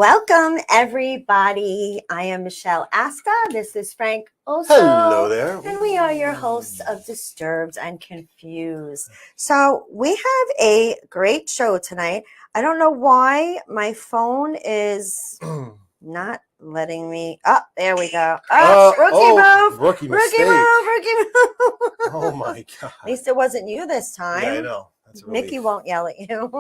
Welcome, everybody. I am Michelle Asta. This is Frank also. Hello there. And we are your hosts of Disturbed and Confused. So we have a great show tonight. I don't know why my phone is not letting me. Oh, there we go. Rookie mistake. Rookie move. Oh my God. At least it wasn't you this time. Yeah, I know. That's a relief. Mickey won't yell at you.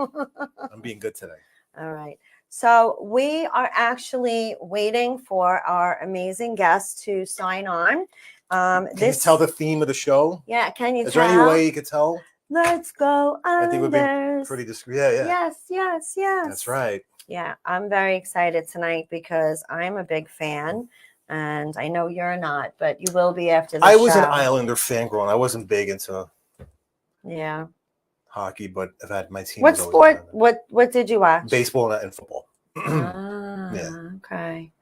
I'm being good today. All right. So we are actually waiting for our amazing guest to sign on. Can you tell the theme of the show? Yeah, can you Is tell? there any way you could tell? Let's go I think it would be Islanders. pretty discreet. Yeah. Yes. That's right. Yeah, I'm very excited tonight because I'm a big fan, and I know you're not, but you will be after the show. I was an Islander fan growing up. I wasn't big into hockey, but I've had my team. What sport? What did you watch? Baseball and football. Okay.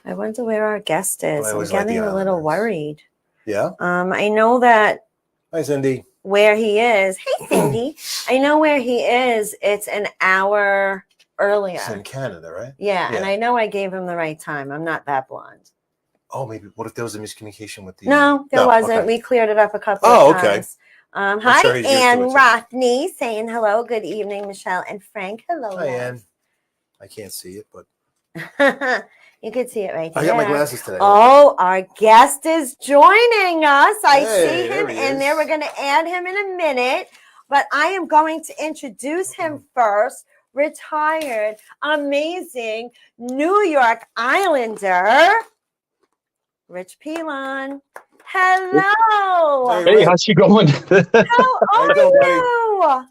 I wonder where our guest is. I'm getting a little worried. Yeah. I know that. Hi, Cindy. Where he is. Hey, Cindy. I know where he is. It's an hour earlier. It's in Canada, right? Yeah, and I know I gave him the right time. I'm not that blonde. Oh, maybe. What if there was a miscommunication with the? No, there wasn't. Okay. We cleared it up a couple of times. Hi, sure Ann Rothney saying hello. Good evening, Michelle and Frank. Hello. Hi, Ann. I can't see it, but you can see it right there. I got my glasses today. Oh, our guest is joining us. I see him in there. We're going to add him in a minute, but I am going to introduce him first. Retired, amazing New York Islander, Rich Pilon. Hello. Hey, how's she going? How are you?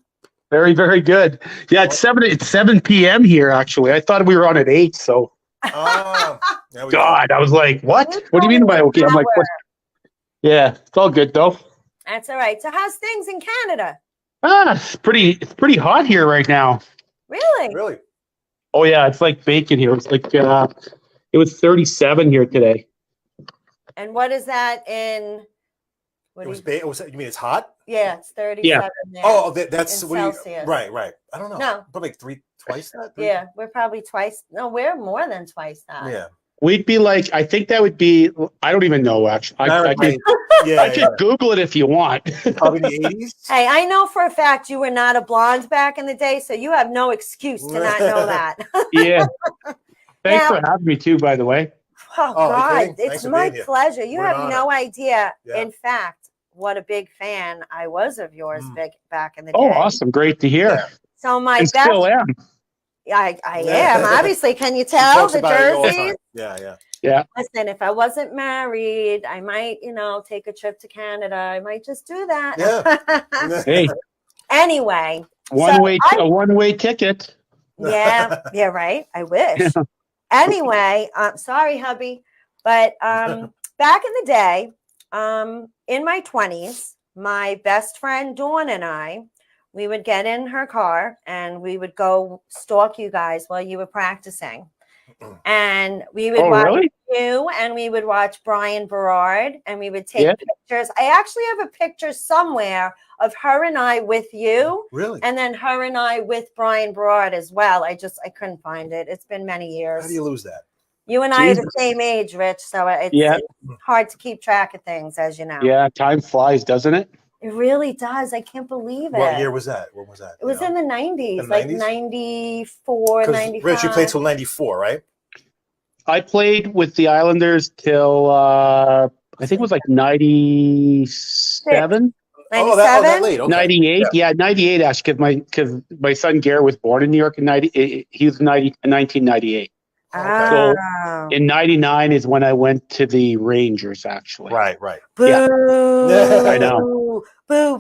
Very, very good. Yeah, it's 7 p.m. here, actually. I thought we were on at 8, so. God, I was like, what? What do you mean by okay? I'm like, what? Yeah, it's all good, though. That's all right. So how's things in Canada? It's pretty hot here right now. Really? Oh, yeah, it's like baking here. It's like, it was 37 here today. And what is that in? You mean it's hot? Yeah, it's 37. Yeah. There. Oh, that's what Celsius. Right. I don't know. No, probably twice that. Yeah, we're probably twice. No, we're more than twice that. Yeah. We'd be like, I think that would be. I don't even know actually. I can Google it if you want. Probably the 80s. Hey, I know for a fact you were not a blonde back in the day, so you have no excuse to not know that. Yeah. Thanks for having me too, by the way. Oh, God, it's my pleasure. You have no idea, in fact, what a big fan I was of yours back in the day. Oh, awesome. Great to hear. Yeah. So my best... still am. I am, obviously. Can you tell the jerseys? Yeah. Listen, if I wasn't married, I might, take a trip to Canada. I might just do that. Yeah. Hey. Anyway. A one-way ticket. Yeah, right. I wish. Anyway, sorry, hubby. But back in the day, in my 20s, my best friend Dawn and I, we would get in her car and we would go stalk you guys while you were practicing. And we would watch you and we would watch Brian Berard and we would take pictures. I actually have a picture somewhere of her and I with you. Really? And then her and I with Brian Berard as well. I couldn't find it. It's been many years. How do you lose that? You and I are the same age, Rich. So it's hard to keep track of things, as you know. Yeah, time flies, doesn't it? It really does. I can't believe it. What year was that? When was that? It was in the 90s, like 94, 95. Rich, you played till 94, right? I played with the Islanders till I think it was like 97. 97? That late. Okay. 98. Yeah, 98 actually, because my son Garrett was born in New York in 1998. Oh. So in 99 is when I went to the Rangers, actually. Right. Boo. Yeah. I know. Boo.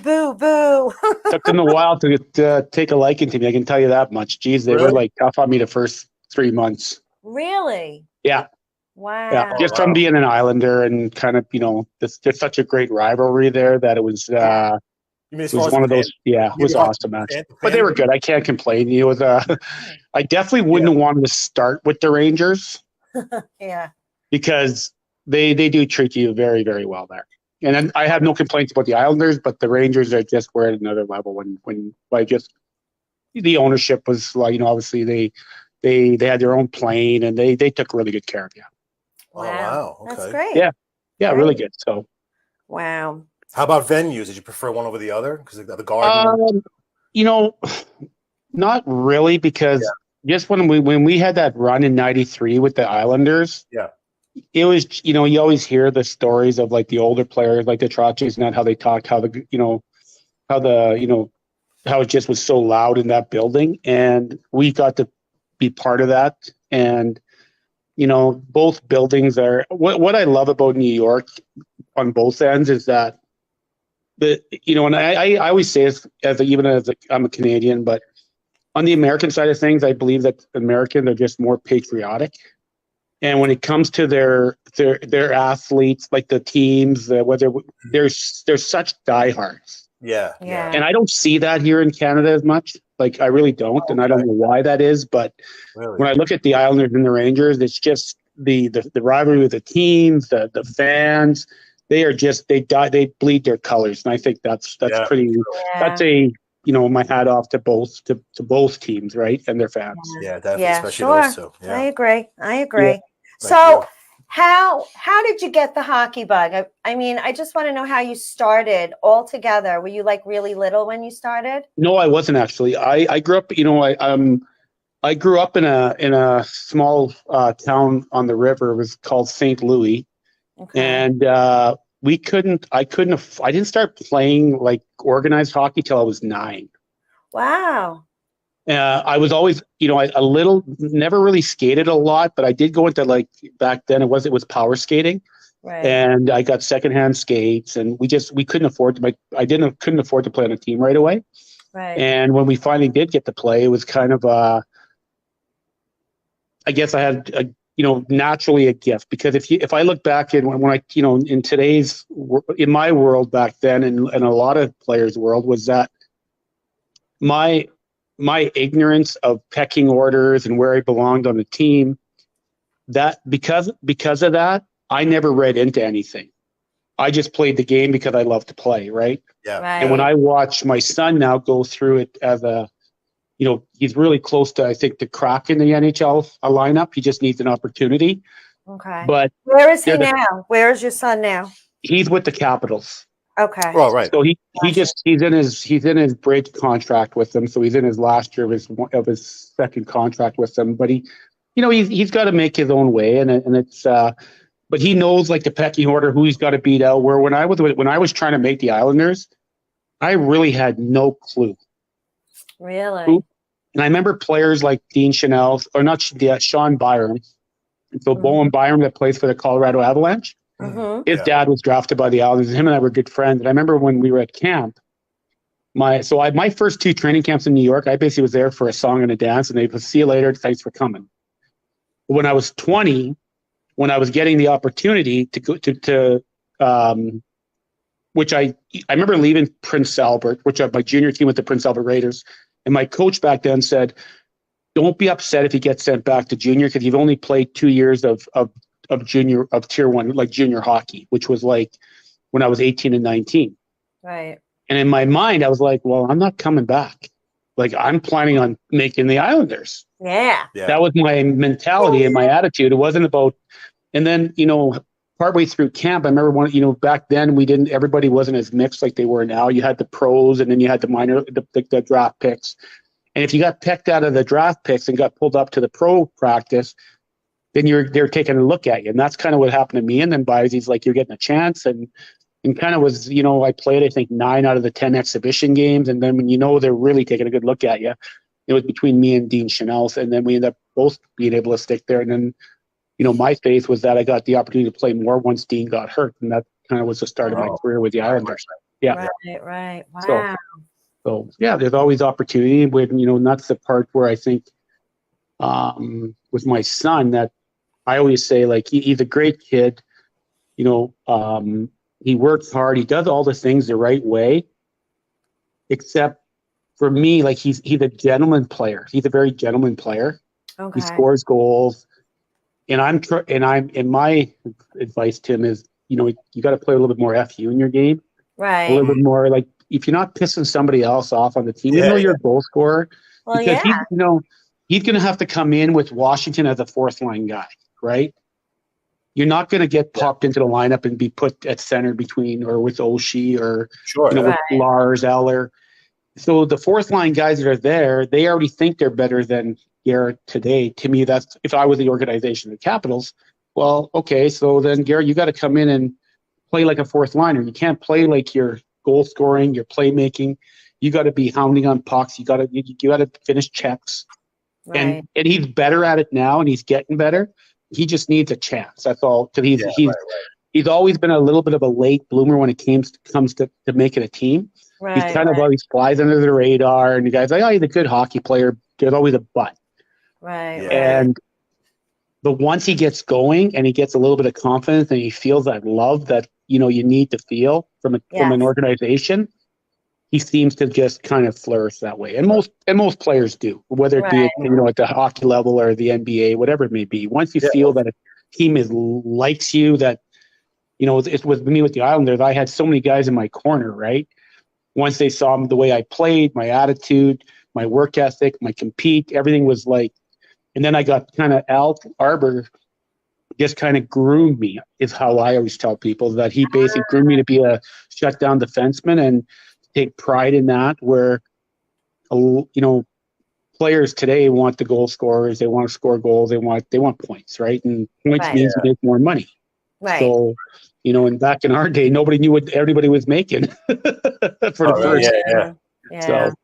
Took them a while to take a liking to me. I can tell you that much. Geez, they were like tough on me the first 3 months. Really? Yeah. Wow. Yeah. Just from being an Islander and kind of, there's such a great rivalry there that it was. It was one of those, it was awesome actually. But they were good. I can't complain. It was I definitely wouldn't want to start with the Rangers. Yeah. Because they do treat you very, very well there. And then I have no complaints about the Islanders, but the Rangers are just were at another level when the ownership was like, obviously they They had their own plane, and they took really good care of you. Oh, wow. Okay. That's great. Yeah, Great. really good. So, wow. How about venues? Did you prefer one over the other? Because the Garden. Not really, because just when we had that run in '93 with the Islanders, it was, you always hear the stories of like the older players, like the Trotskys, and how they talked, how it just was so loud in that building, and we got to be part of that. And both buildings are what I love about New York on both ends is that and I always say this even as I'm a Canadian, but on the American side of things, I believe that Americans are just more patriotic. And when it comes to their athletes, like the teams, whether they're such diehards. Yeah. And I don't see that here in Canada as much. Like, I really don't, and I don't know why that is. But when I look at the Islanders and the Rangers, it's just the rivalry with the teams, the fans. They are just they bleed their colors, and I think that's pretty. Yeah. That's my hat off to both teams, right, and their fans. Yeah, definitely, especially those two. Yeah. I agree. Yeah. So, how did you get the hockey bug? I mean, I just want to know how you started all together. Were you like really little when you started? No, I wasn't actually. I grew up. I grew up in a small town on the river. It was called St. Louis, and I didn't start playing like organized hockey till I was 9. Wow. I was always, never really skated a lot, but I did go into, like, back then it was power skating, right? And I got secondhand skates, and we couldn't afford to couldn't afford to play on a team right away, right? And when we finally did get to play, it was kind of I guess I had naturally a gift, because if I look back in when I in my world back then, and a lot of players' world, was that my ignorance of pecking orders and where I belonged on the team, that because of that, I never read into anything. I just played the game because I love to play, right? Yeah. Right. And when I watch my son now go through it as he's really close to, I think, to crack in the NHL lineup. He just needs an opportunity. Okay. But where is he now? Where is your son now? He's with the Capitals. Okay. Oh, right. So he's in his bridge contract with them. So he's in his last year of his second contract with them. But he's got to make his own way, and it's but he knows, like, the pecking order, who he's got to beat out. Where when I was trying to make the Islanders, I really had no clue. Really? And I remember players like Dean Chanel, or not Sean Byram. And so Bowen Byram, that plays for the Colorado Avalanche. Mm-hmm. His dad was drafted by the Islanders, and him and I were good friends. And I remember when we were at camp, my first 2 training camps in New York, I basically was there for a song and a dance, and they would see you later, thanks for coming. When I was 20, when I was getting the opportunity to go to which I remember leaving Prince Albert, which my junior team with the Prince Albert Raiders, and my coach back then said, "Don't be upset if you get sent back to junior, because you've only played 2 years of junior, of tier 1, like junior hockey," which was like when I was 18 and 19. Right. And in my mind, I was like, well, I'm not coming back. Like, I'm planning on making the Islanders. Yeah. That was my mentality and my attitude. It wasn't about, and then, partway through camp, I remember back then everybody wasn't as mixed like they were now. You had the pros, and then you had the draft picks. And if you got picked out of the draft picks and got pulled up to the pro practice, then they're taking a look at you. And that's kind of what happened to me. And then Baizy's like, you're getting a chance. And kind of was, I played, I think, 9 out of the 10 exhibition games. And then when they're really taking a good look at you, it was between me and Dean Chanel. And then we ended up both being able to stick there. And then, my faith was that I got the opportunity to play more once Dean got hurt. And that kind of was the start of my career with the Islanders. Yeah. Right. Wow. So yeah, there's always opportunity with, and that's the part where I think with my son, that I always say, like, he's a great kid. He works hard. He does all the things the right way, except for me, like, he's a gentleman player. He's a very gentleman player. Okay. He scores goals. And my advice to him is, you got to play a little bit more FU in your game. Right. A little bit more, like, if you're not pissing somebody else off on the team, even though you're a goal scorer, because he's going to have to come in with Washington as a fourth line guy, right? You're not going to get popped into the lineup and be put at center between or with Oshie or with Lars Eller. So the fourth line guys that are there, they already think they're better than Garrett today. To me, that's if I was the organization, the Capitals. Well, okay, so then Garrett, you got to come in and play like a fourth liner. You can't play like your goal scoring, your playmaking. You got to be hounding on pucks. You got to finish checks. Right. And he's better at it now, and he's getting better. He just needs a chance. That's all. Because he's always been a little bit of a late bloomer when it comes to making a team. Right, he's kind of always flies under the radar, and the guy's like, oh, he's a good hockey player. There's always a but. Right. And once he gets going and he gets a little bit of confidence and he feels that love that you need to feel from an organization, he seems to just kind of flourish that way. And most players do, whether it be at the hockey level or the NBA, whatever it may be. Once you feel that a team likes you, that it was me with the Islanders. I had so many guys in my corner, right? Once they saw the way I played, my attitude, my work ethic, my compete, everything was like. And then I got kind of Al Arbor just kind of groomed me, is how I always tell people, that he basically groomed me to be a shutdown defenseman and take pride in that, where players today want the goal scorers, they want to score goals, they want points, right? And points means you make more money. Right. So, and back in our day, nobody knew what everybody was making for the first. Yeah. So,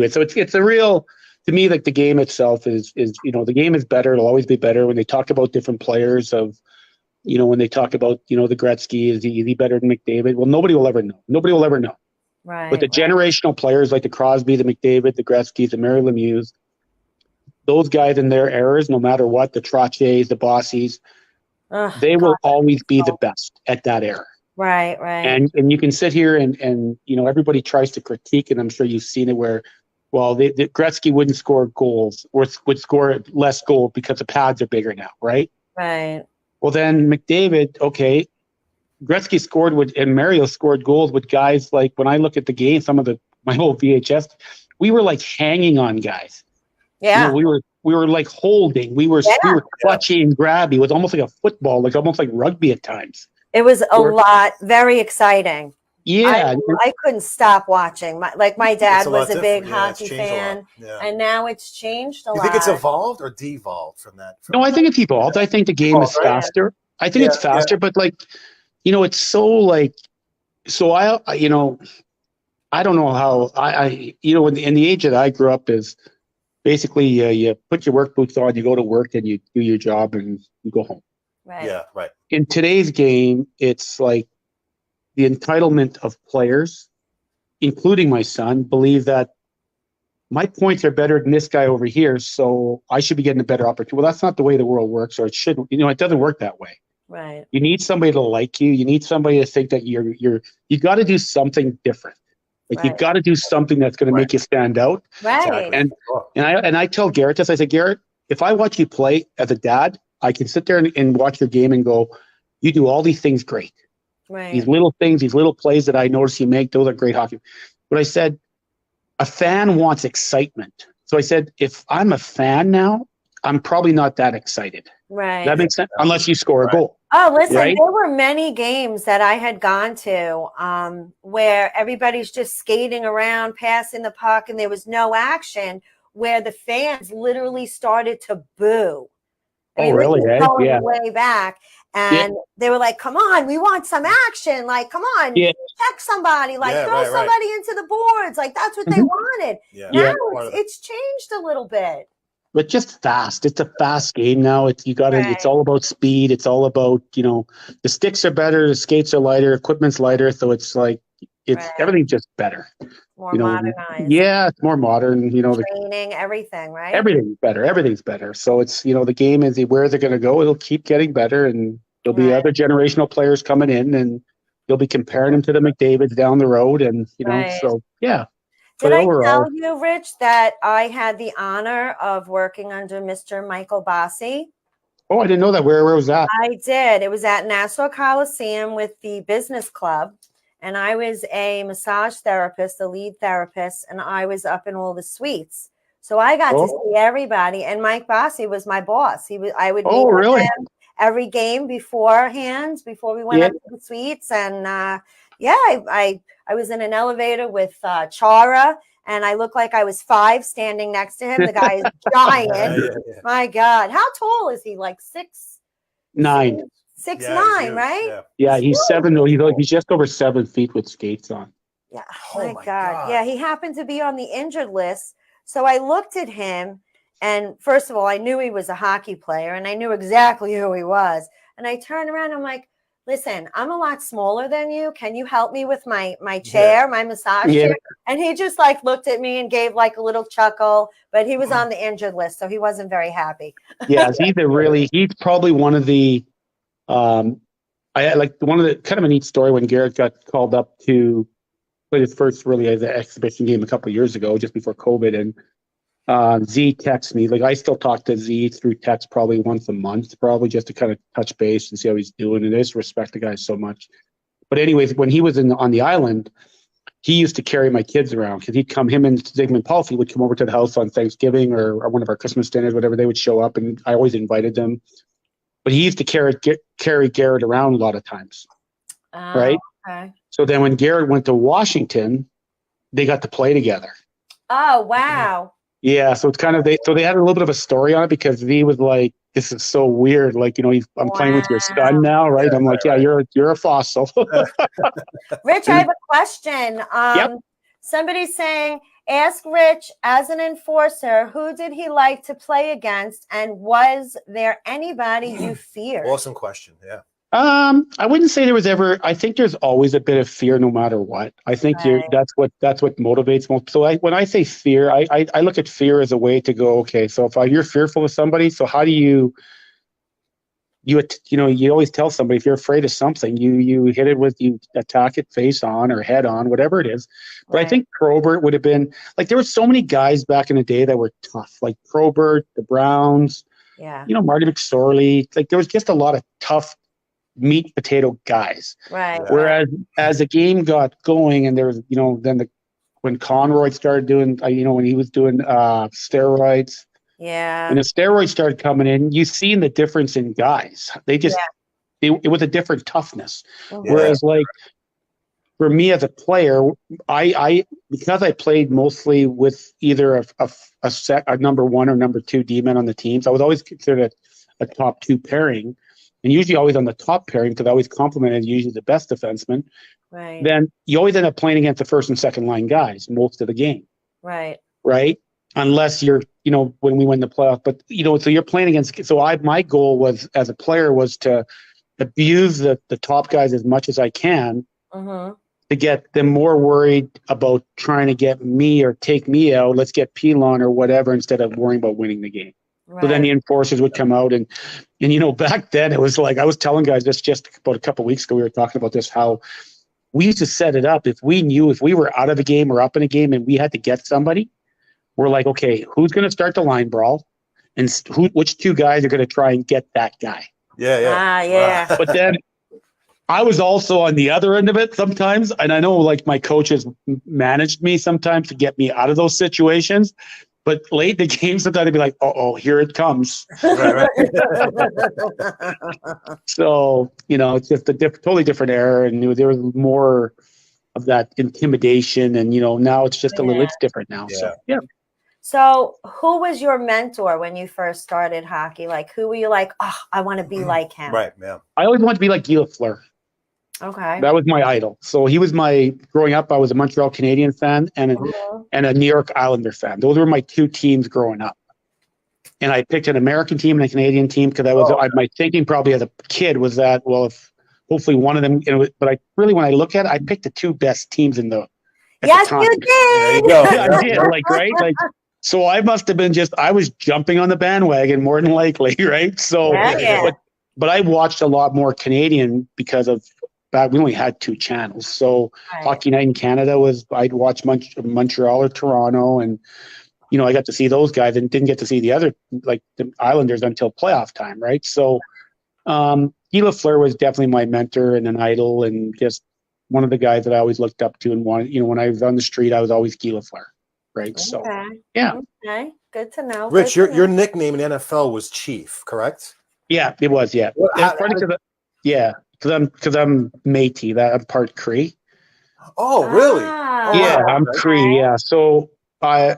so it's a real, to me, like the game itself is the game is better. It'll always be better. When they talk about different players when they talk about, the Gretzky, is he better than McDavid? Well, nobody will ever know. Nobody will ever know. Right. But the generational players like the Crosby, the McDavid, the Gretzkys, the Mary Lemieux, those guys in their eras, no matter what, the Trottiers, the Bossies, they will always be the best at that era. Right, right. And you can sit here and everybody tries to critique, and I'm sure you've seen it where, well, the Gretzky wouldn't score goals or would score less goals because the pads are bigger now, right? Right. Well, then McDavid, okay, Gretzky scored and Mario scored goals with guys like, when I look at the game, my whole VHS, we were like hanging on guys. Yeah. We were like holding, we were clutching and grabbing. It was almost like a football, like almost like rugby at times. It was very exciting. Yeah. I couldn't stop watching. My dad was a big hockey fan, and now it's changed a lot. You think it's evolved or devolved from that? No, I think it's evolved. I think the game is faster. I think it's faster, but it's so I don't know how in the age that I grew up is basically you put your work boots on, you go to work, and you do your job and you go home. Right. Yeah, right. In today's game, it's like the entitlement of players, including my son, believe that my points are better than this guy over here, so I should be getting a better opportunity. Well, that's not the way the world works, or it shouldn't. It doesn't work that way. Right. You need somebody to like you. You need somebody to think that you got to do something different. Like you got to do something that's going to make you stand out. Right. And I tell Garrett this. I say, Garrett, if I watch you play as a dad, I can sit there and watch your game and go, you do all these things great. Right. These little things, these little plays that I notice you make, those are great hockey. But I said, a fan wants excitement. So I said, if I'm a fan now, I'm probably not that excited. Right. That makes sense? Unless you score a goal. Oh, listen, there were many games that I had gone to where everybody's just skating around, passing the puck, and there was no action, where the fans literally started to boo. Really? Going way back. And they were like, come on, we want some action. Like, come on, check somebody. Like, throw somebody into the boards. Like, that's what they wanted. Yeah. Now it's changed a little bit. But just fast. It's a fast game now. It's all about speed. It's all about, the sticks are better, the skates are lighter, equipment's lighter. So it's like, everything's just better. More modernized. Yeah, it's more modern. Training, everything, right? Everything's better. So it's, the game is, where is it going to go? It'll keep getting better, and there'll be other generational players coming in, and you'll be comparing them to the McDavids down the road. And, so yeah. Did I tell you, Rich, that I had the honor of working under Mr. Michael Bossi? Oh, I didn't know that. Where was that? I did. It was at Nassau Coliseum with the business club. And I was a massage therapist, the lead therapist, and I was up in all the suites. So I got to see everybody, and Mike Bossy was my boss. I would meet with really? him every game beforehand, before we went up to the suites. And I was in an elevator with Chara, and I looked like I was 5 standing next to him. The guy is giant. My God. How tall is he? Like 6'9". 6'9", right? Yeah, he's 7. He's just over 7 feet with skates on. Yeah. Oh my God. Yeah, he happened to be on the injured list. So I looked at him, and first of all, I knew he was a hockey player, and I knew exactly who he was. And I turned around, I'm like, listen, I'm a lot smaller than you. Can you help me with my chair, my massage chair? And he just like looked at me and gave like a little chuckle, but he was on the injured list, so he wasn't very happy. Yeah, he's probably one of the, I like one of the kind of a neat story when Garrett got called up to play his first really as an exhibition game a couple of years ago, just before COVID. And Z texts me. Like, I still talk to Z through text probably once a month, probably just to kind of touch base and see how he's doing. And I just respect the guy so much. But anyways, when he was on the island, he used to carry my kids around because him and Zygmunt Palfi would come over to the house on Thanksgiving or one of our Christmas dinners, whatever. They would show up, and I always invited them. But he used to carry Garrett around a lot of times, right? Okay. So then when Garrett went to Washington, they got to play together. Oh, wow. Yeah, so it's kind of they had a little bit of a story on it because V was like, "This is so weird." Like, I'm playing with your son now, right? I'm like, "Yeah, you're a fossil." Rich, I have a question. Somebody's saying, ask Rich, as an enforcer, who did he like to play against, and was there anybody you feared? Awesome question. Yeah. I wouldn't say there was ever. I think there's always a bit of fear, no matter what. I think that's what motivates most. So when I say fear, I look at fear as a way to go, okay, so if you're fearful of somebody, so how do you always tell somebody, if you're afraid of something, you hit it with, you attack it face on or head on, whatever it is. But I think Probert would have been, like, there were so many guys back in the day that were tough, like Probert, the Browns, Marty McSorley. Like, there was just a lot of tough meat potato guys. Right. Whereas as the game got going, and there was, when Conroy started doing, when he was doing steroids. Yeah. When the steroids started coming in, you seen the difference in guys. They just, it was a different toughness. Mm-hmm. Whereas, like, for me as a player, because I played mostly with either a number 1 or number 2 D-man on the teams, I was always considered a top 2 pairing. And usually always on the top pairing, because I always complimented usually the best defenseman. Right. Then you always end up playing against the first and second line guys most of the game. Right. Right. Unless you're, when we win the playoff. But, so you're playing against. So my goal was, as a player, was to abuse the top guys as much as I can to get them more worried about trying to get me or take me out. Let's get Pilon or whatever, instead of worrying about winning the game. Right. So then the enforcers would come out and back then it was like, I was telling guys this just about a couple of weeks ago, we were talking about this, how we used to set it up. If we were out of a game or up in a game and we had to get somebody, we're like, okay, who's going to start the line brawl, and which 2 guys are going to try and get that guy? Yeah. Yeah. But then I was also on the other end of it sometimes, and I know, like, my coaches managed me sometimes to get me out of those situations. But late in the game, sometimes they'd be like, "Oh, here it comes." Right. So, it's just a totally different era, and there was more of that intimidation, and now it's just it's different now. Yeah. So, yeah. So, who was your mentor when you first started hockey? Like, who were you like, oh, I want to be like him? Right, yeah. I always wanted to be like Guy Lafleur. Okay. That was my idol. So he was growing up, I was a Montreal Canadian fan and a New York Islander fan. Those were my 2 teams growing up. And I picked an American team and a Canadian team because my thinking probably as a kid was that, well, if hopefully one of them, but when I look at it, I picked the 2 best teams at yes, the time. You did. There you go. I did, right? So I must have been I was jumping on the bandwagon more than likely, right? So, but I watched a lot more Canadian because of, we only had 2 channels. So Hockey Night in Canada I'd watch Montreal or Toronto, and I got to see those guys and didn't get to see the other, like the Islanders, until playoff time, right? So Guy Lafleur was definitely my mentor and an idol, and just one of the guys that I always looked up to and wanted, when I was on the street, I was always Guy Lafleur. right? So, Okay. yeah. Okay. Good to know. Rich, Good to your know. nickname in the NFL was Chief, correct? Yeah, it was. Yeah, because I'm Métis. That I'm part Cree. Oh, really? Oh, Yeah, wow. Ah, I'm Okay. Cree. Yeah, so I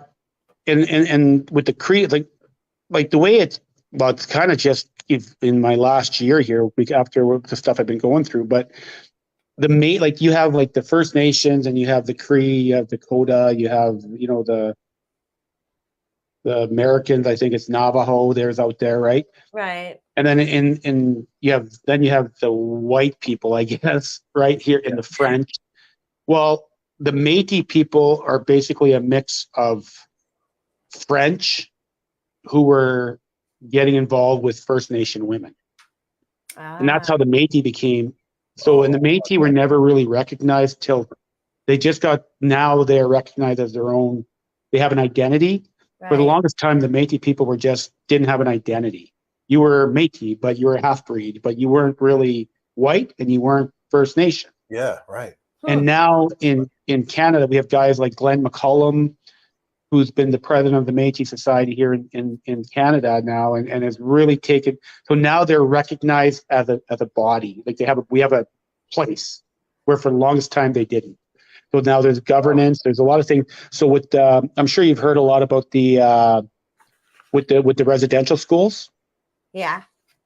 and with the Cree, like the way it's, well, it's kind of just in my last year here, after the stuff I've been going through, but like you have like the First Nations and you have the Cree, you have Dakota, you have the Americans. I think it's Navajo. There's out there, right? right. And then you have the white people, I guess, right here in the French. Well, the Métis people are basically a mix of French who were getting involved with First Nation women. And that's Ah, how the Métis became. So, and the Métis were never really recognized till now they're recognized as their own, they have an identity. For the right. longest time, the Métis people didn't have an identity. You were Métis, but you were a half breed, but you weren't really white and you weren't First Nation. Yeah, right. And now in Canada, we have guys like Glenn McCollum, who's been the president of the Métis Society here in Canada now, and has really taken. So now they're recognized as a body. Like we have a place where for the longest time they didn't. So now there's governance. There's a lot of things. So I'm sure you've heard a lot about the with the residential schools. Yeah.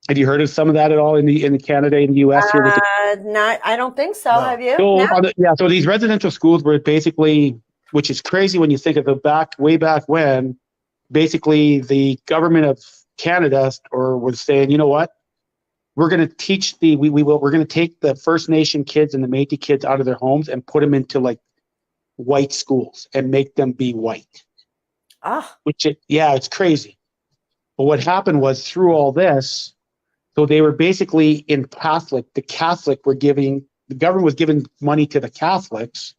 Have you heard of some of that at all in Canada and the U.S. here? Not. I don't think so. No. Have you? So No? so these residential schools were basically, which is crazy when you think of way back when, basically the government of Canada was saying, you know what, we're going to teach we're going to take the First Nation kids and the Métis kids out of their homes and put them into like white schools and make them be white. Oh. It's crazy. But what happened was through all this, so they were basically in Catholic. The government was giving money to the Catholics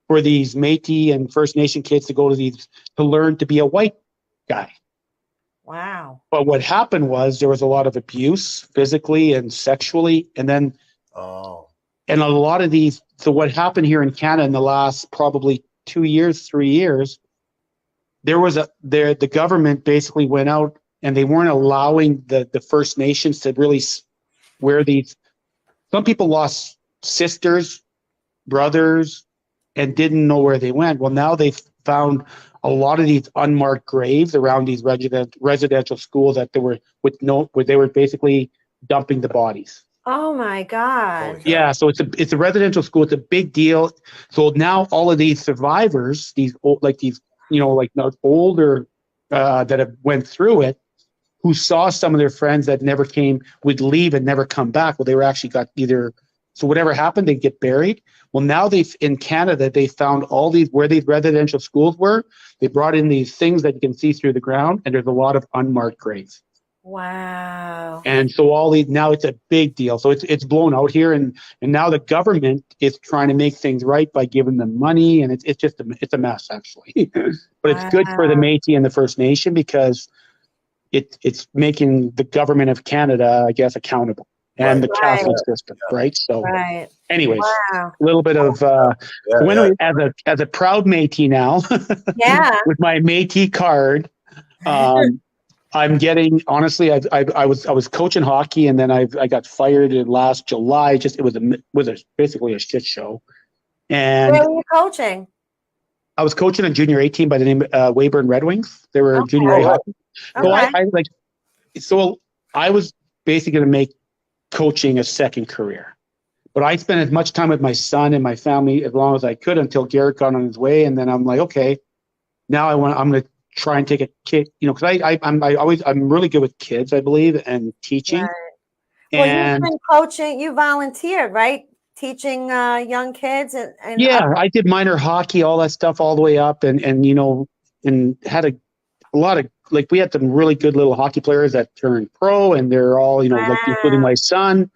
for these Métis and First Nation kids to go to learn to be a white guy. Wow. But what happened was there was a lot of abuse physically and sexually. And then, and a lot of these, so what happened here in Canada in the last probably 2 years, 3 years, the government basically went out and they weren't allowing the First Nations to really wear these. Some people lost sisters, brothers, and didn't know where they went. Well, now they've found a lot of these unmarked graves around these residential schools that where they were basically dumping the bodies. Oh my God. Yeah, so it's a residential school. It's a big deal. So now all of these survivors, older that have went through it, who saw some of their friends that would leave and never come back. Well, they were actually so whatever happened, they'd get buried. Well, now in Canada, they found all where these residential schools were. They brought in these things that you can see through the ground, and there's a lot of unmarked graves. Wow. And so now it's a big deal. So it's blown out here, and now the government is trying to make things right by giving them money, and it's a mess actually. But it's good for the Métis and the First Nation because it's making the government of Canada, I guess, accountable. And the Catholic system, right? So, anyways, a little bit of as a proud Métis now, with my Métis card, I'm getting, honestly, I was coaching hockey, and then I got fired in last July. It was basically a shit show. And where were you coaching? I was coaching a junior A team by the name of Weyburn Red Wings. They were junior A hockey. So I was basically going to make coaching a second career, but I spent as much time with my son and my family as long as I could until Garrett got on his way, and then I'm like, okay, now I'm going to try and take a kid, because I'm really good with kids, I believe, and teaching. Right. Well, you've been coaching. You volunteered, right? Teaching young kids and I did minor hockey, all that stuff, all the way up, and had a lot of, like, we had some really good little hockey players that turned pro, and they're all, like, including my son.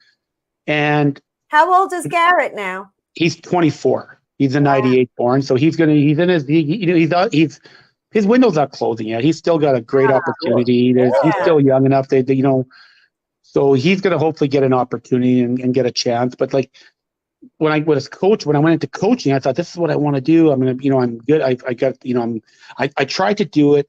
And how old is Garrett now? He's 24. He's a 98 born, so his window's not closing yet. He's still got a great opportunity. He's still young enough so he's going to hopefully get an opportunity and get a chance. But like, when I was coach, when I went into coaching, I thought this is what I want to do. I'm going to, I'm good. I got, I tried to do it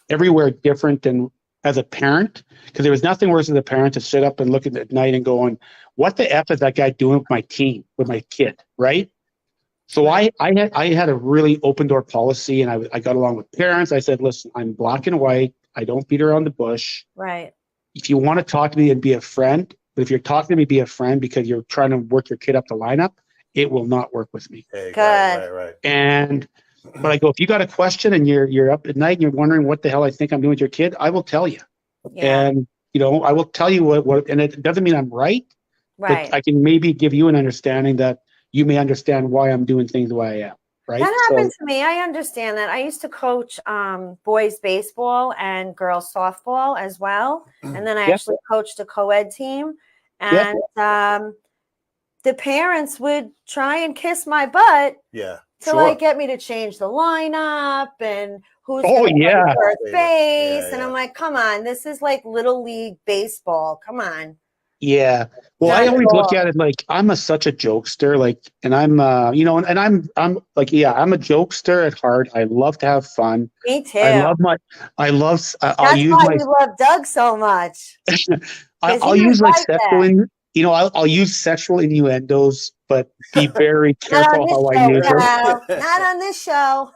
everywhere different than as a parent, because there was nothing worse as a parent to sit up and look at night and going, what the F is that guy doing with my team, with my kid, right? So I had a really open door policy, and I got along with parents. I said, listen, I'm black and white. I don't beat around the bush. Right. If you want to talk to me and be a friend, but if you're talking to me, be a friend because you're trying to work your kid up the lineup, it will not work with me. Hey, Good. Right. But I go, if you got a question and you're up at night and you're wondering what the hell I think I'm doing with your kid, I will tell you. Yeah. And I will tell you what, and it doesn't mean I'm right, Right. but I can maybe give you an understanding that you may understand why I'm doing things the way I am. Right. That happened to me. I understand that. I used to coach boys baseball and girls softball as well. And then I actually coached a co-ed team. And the parents would try and kiss my butt. Yeah. To like get me to change the lineup and who's going to play first base. Yeah. And I'm like, come on, this is like little league baseball. Come on. Yeah. Well, I always look at it like I'm such a jokester, like, and I'm, and I'm like, I'm a jokester at heart. I love to have fun. Me too. That's why you love Doug so much. I'll use like sexual, I'll use sexual innuendos, but be very careful how I use them. Not on this show.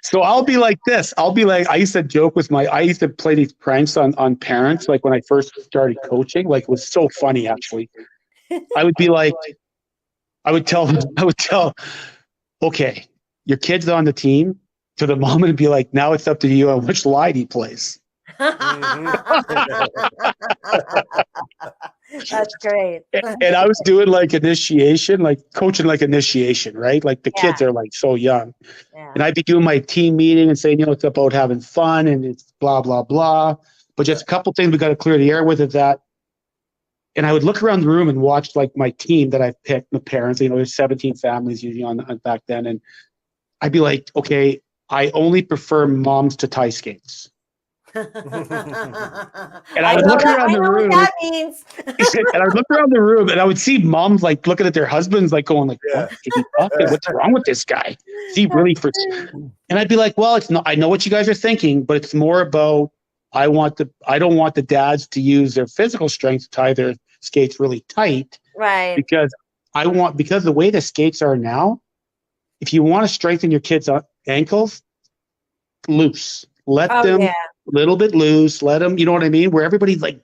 So I'll be like this. I'll be like, I used to play these pranks on parents. Like when I first started coaching, like it was so funny actually. I would be like, I would tell, okay, your kid's on the team, to the mom and be like, now it's up to you on which line he plays. That's great. And I was doing like initiation, like coaching like initiation, right? Like the kids are like so young. Yeah. And I'd be doing my team meeting and saying, it's about having fun and it's blah, blah, blah. But just a couple things we got to clear the air with is that. And I would look around the room and watch like my team that I've picked, the parents, there's 17 families usually on back then. And I'd be like, okay, I only prefer moms to tie skates. And I would look around the room. What that means. And I would look around the room and I would see moms like looking at their husbands, like going like, what's wrong with this guy? Is he really And I'd be like, well, it's not, I know what you guys are thinking, but it's more about, I don't want the dads to use their physical strength to tie their skates really tight. Right. Because the way the skates are now, if you want to strengthen your kids' ankles, loose. Let them a little bit loose. Let them, you know what I mean? Where everybody's like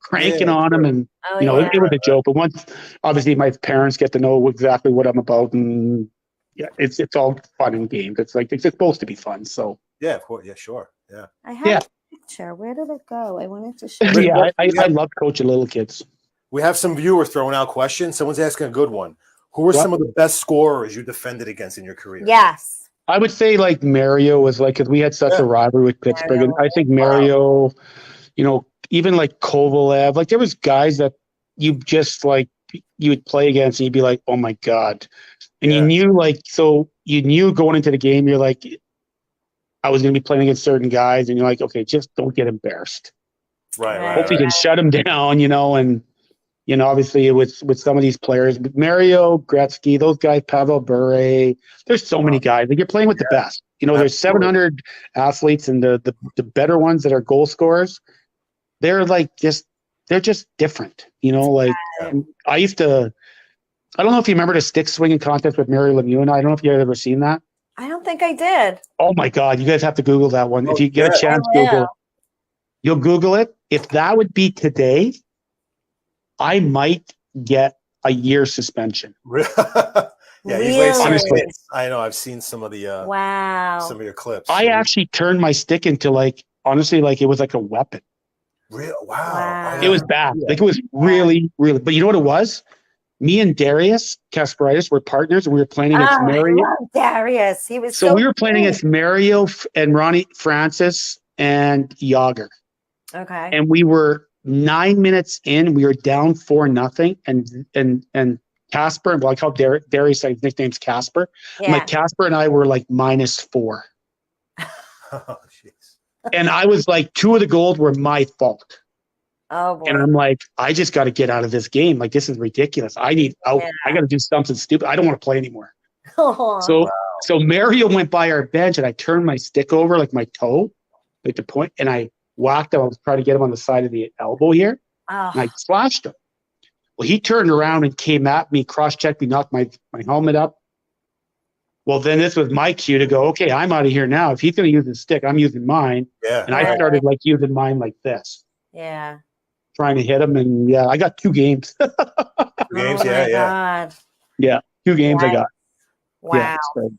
cranking on them. And, it was a joke. But once, obviously, my parents get to know exactly what I'm about. And it's all fun and games. It's like, it's supposed to be fun. So, yeah, of course. Yeah, sure. Yeah. I have a picture. Where did it go? I wanted to show you. Yeah, I love coaching little kids. We have some viewers throwing out questions. Someone's asking a good one. Who are some of the best scorers you defended against in your career? Yes. I would say like Mario was like, because we had such a rivalry with Pittsburgh. And I think Mario, even like Kovalev, like there was guys that you just like, you would play against and you'd be like, oh my God. And you knew going into the game, you're like, I was going to be playing against certain guys. And you're like, okay, just don't get embarrassed. Right. Hopefully you can shut them down, and, obviously with some of these players, but Mario, Gretzky, those guys, Pavel Bure, there's so many guys. Like you're playing with the best. There's 700 athletes, and the better ones that are goal scorers, they're just different. I used to. I don't know if you remember the stick swinging contest with Mario Lemieux and I don't know if you've ever seen that. I don't think I did. Oh my God, you guys have to Google that one. If you get a chance, you'll Google it. If that would be today, I might get a year suspension. Really? Honestly, I know. I've seen some of the some of your clips. I actually turned my stick into honestly, it was like a weapon. Real? Wow. It was bad. Like it was really, really. But you know what it was? Me and Darius Kasparaitis were partners, and we were playing against Mario. I love Darius. He was so we were playing against Mario and Ronnie Francis and Yager. Okay. And we were 9 minutes in. We were down 4-0, and Casper, well, I call Darius. His nickname's Casper. Yeah. Like Casper and I were like -4. Oh, jeez. And I was like, 2 of the goals were my fault. Oh boy. And I'm like, I just got to get out of this game. Like, this is ridiculous. I need out. Yeah. I got to do something stupid. I don't want to play anymore. Oh, So Mario went by our bench, and I turned my stick over, like my toe, like the point, and I whacked him. I was trying to get him on the side of the elbow here, and I slashed him. Well, he turned around and came at me, cross-checked me, knocked my helmet up. Well, then this was my cue to go, okay, I'm out of here now. If he's going to use his stick, I'm using mine. Yeah. And I started like using mine like this. Yeah. Trying to hit him. And yeah, I got 2 games. 2 games, yeah. God. Yeah, 2 games I got. Wow. Yeah, so.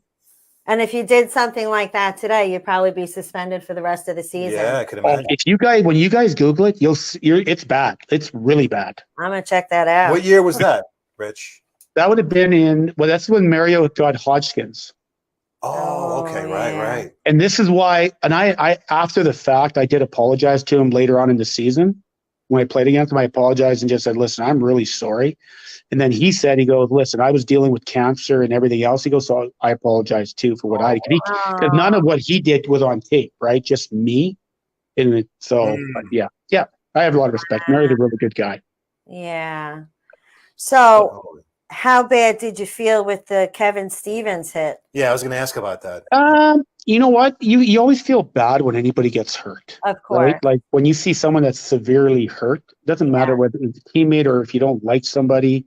And if you did something like that today, you'd probably be suspended for the rest of the season. Yeah, I could imagine. When you guys Google it, you'll see it's bad. It's really bad. I'm going to check that out. What year was that, Rich? That would have been that's when Mario got Hodgkin's. Oh, okay. Right. And this is why, and I after the fact, I did apologize to him later on in the season. When I played against him, I apologized and just said, listen, I'm really sorry. And then he goes, listen, I was dealing with cancer and everything else. He goes, so I apologize too for what I did. Because none of what he did was on tape, right? Just me. And yeah, I have a lot of respect. Mario's a really good guy. Yeah. So how bad did you feel with the Kevin Stevens hit? Yeah, I was going to ask about that. You know what? You always feel bad when anybody gets hurt. Of course. Right? Like when you see someone that's severely hurt, it doesn't matter whether it's a teammate or if you don't like somebody.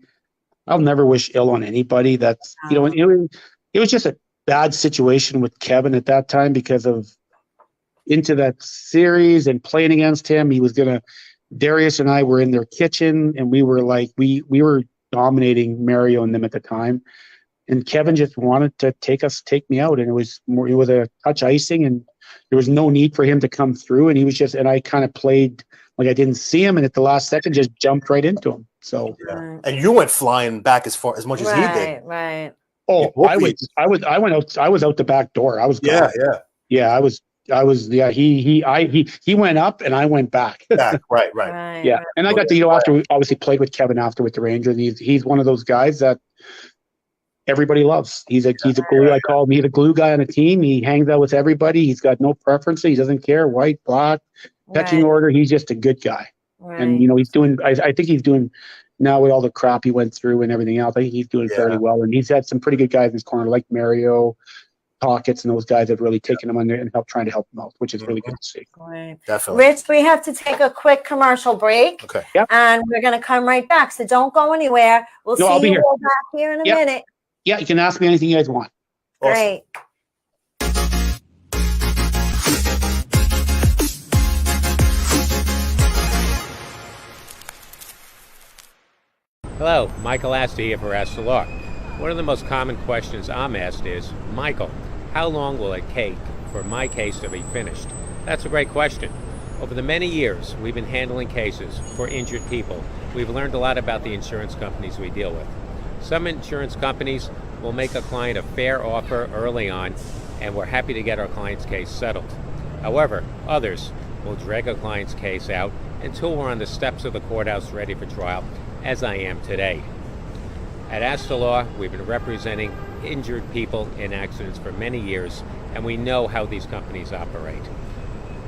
I'll never wish ill on anybody. That's, it was just a bad situation with Kevin at that time because of into that series and playing against him. Darius and I were in their kitchen and we were like, we were dominating Mario and them at the time. And Kevin just wanted to take me out. And it was a touch icing and there was no need for him to come through. And and I kind of played like I didn't see him. And at the last second, just jumped right into him. So, and you went flying back as much as he did. Right. Oh, I was out the back door. I was gone. Yeah. He went up and I went back. Right. Yeah. And I got to, after we obviously played with Kevin after with the Rangers. He's one of those guys that everybody loves. He's a glue. I call him. He's a glue guy on a team. He hangs out with everybody. He's got no preference. He doesn't care white, black, pecking order. He's just a good guy. Right. And he's doing. I think he's doing now with all the crap he went through and everything else. I think he's doing fairly well. And he's had some pretty good guys in his corner, like Mario, Pockets, and those guys have really taken him under and trying to help him out, which is really good to see. Right. Definitely. Rich, we have to take a quick commercial break. Okay. Yep. And we're going to come right back. So don't go anywhere. We'll see you all back here in a minute. Yeah, you can ask me anything you guys want. Awesome. Great. Hello, Michael Astor here for Ask the Law. One of the most common questions I'm asked is, Michael, how long will it take for my case to be finished? That's a great question. Over the many years we've been handling cases for injured people, we've learned a lot about the insurance companies we deal with. Some insurance companies will make a client a fair offer early on, and we're happy to get our client's case settled. However, others will drag a client's case out until we're on the steps of the courthouse ready for trial, as I am today. At Ask the Law, we've been representing injured people in accidents for many years, and we know how these companies operate.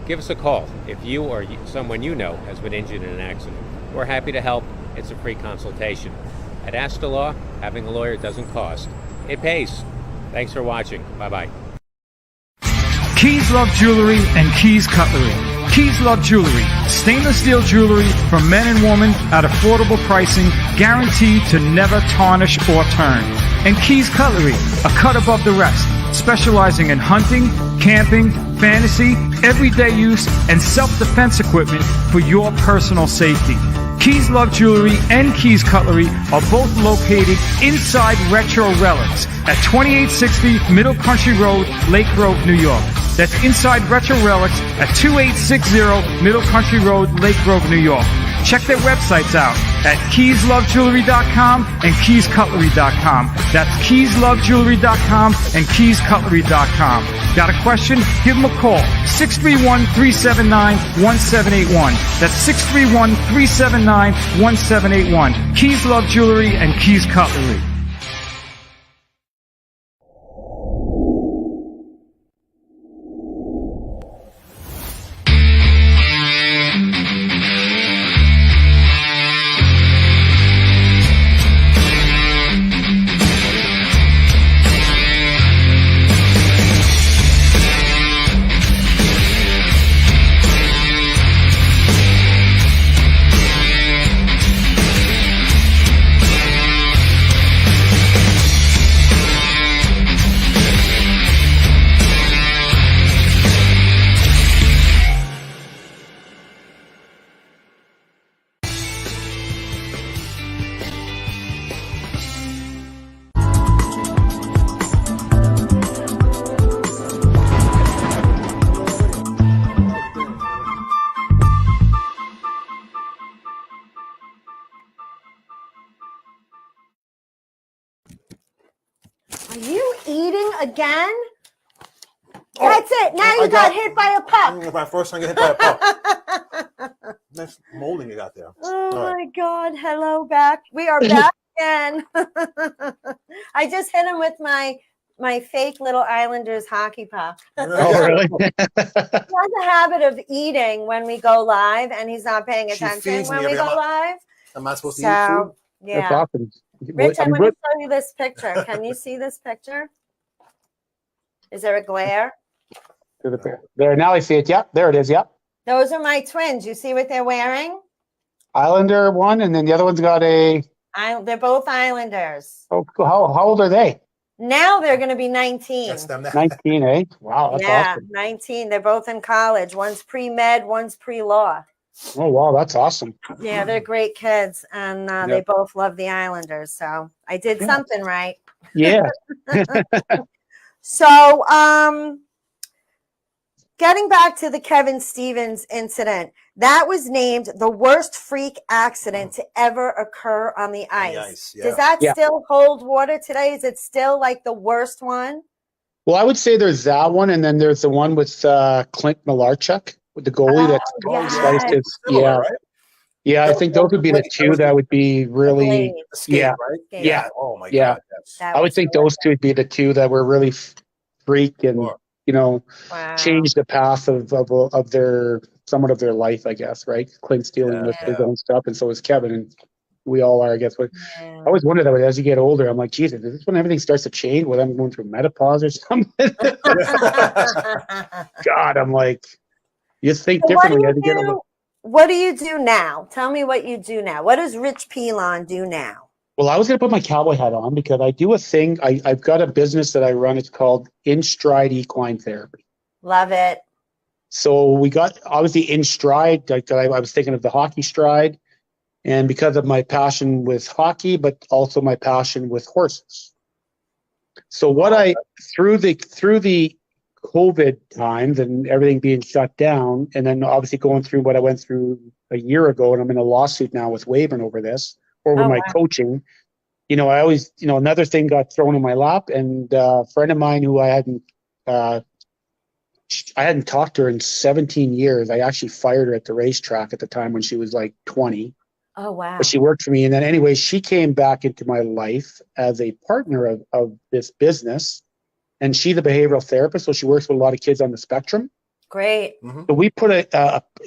Give us a call if you or someone you know has been injured in an accident. We're happy to help. It's a free consultation. At Ask the Law, having a lawyer doesn't cost. It pays. Thanks for watching. Bye-bye. Keys Love Jewelry and Keys Cutlery. Keys Love Jewelry, stainless steel jewelry for men and women at affordable pricing, guaranteed to never tarnish or turn. And Keys Cutlery, a cut above the rest, specializing in hunting, camping, fantasy, everyday use, and self-defense equipment for your personal safety. Keys Love Jewelry and Keys Cutlery are both located inside Retro Relics at 2860 Middle Country Road, Lake Grove, New York. That's inside Retro Relics at 2860 Middle Country Road, Lake Grove, New York. Check their websites out at keyslovejewelry.com and keyscutlery.com. That's keyslovejewelry.com and keyscutlery.com. Got a question? Give them a call. 631-379-1781. That's 631-379-1781. Keys Love Jewelry and Keys Cutlery. Are you eating again? That's it. Now you got hit by a pup. My first time getting hit by a pup. Nice molding you got there. Oh my God. Hello back. We are back again. I just hit him with my fake little Islanders hockey puck. Oh, really? He has a habit of eating when we go live, and he's not paying attention when we go live. Am I supposed to eat food? Yeah. That's awesome. Rich, I'm going to show you this picture. Can you see this picture? Is there a glare? There, now I see it. Yep, there it is. Yep. Those are my twins. You see what they're wearing? Islander one, and then the other one's got a. They're both Islanders. Oh, how old are they? Now they're going to be 19. That's them. 19, eh? Wow, that's awesome. 19. They're both in college. One's pre-med, one's pre-law. Oh, wow, that's awesome. Yeah, they're great kids, and they both love the Islanders. So I did something right. Yeah. So, getting back to the Kevin Stevens incident, that was named the worst freak accident to ever occur on the ice. Does that still hold water today? Is it still like the worst one? Well, I would say there's that one, and then there's the one with Clint Malarchuk with the goalie that sliced his. Yeah. Right? Yeah, I think those would be the two that would be really. Skate, right? Yeah. Oh my God. I would think those two would be the two that were really freak and change the path of their somewhat of their life, I guess, right? Clint's dealing with his own stuff, and so is Kevin, and we all are, I guess. But I always wonder that as you get older, I'm like, Jesus, is this when everything starts to change? When I'm going through menopause or something? God, I'm like, you just think differently as you get older. What do you do now? Tell me what you do now. What does Rich Pilon do now? Well, I was going to put my cowboy hat on because I do a thing. I've got a business that I run. It's called In Stride Equine Therapy. Love it. So we got obviously In Stride. I was thinking of the hockey stride, and because of my passion with hockey, but also my passion with horses. So what through the COVID times and everything being shut down, and then obviously going through what I went through a year ago, and I'm in a lawsuit now with Wavern over my coaching. I always, another thing got thrown in my lap, and a friend of mine who I hadn't talked to her in 17 years. I actually fired her at the racetrack at the time when she was like 20. Oh, wow. But she worked for me. And then anyway, she came back into my life as a partner of this business. And she's a behavioral therapist, so she works with a lot of kids on the spectrum. Great. Mm-hmm. So we put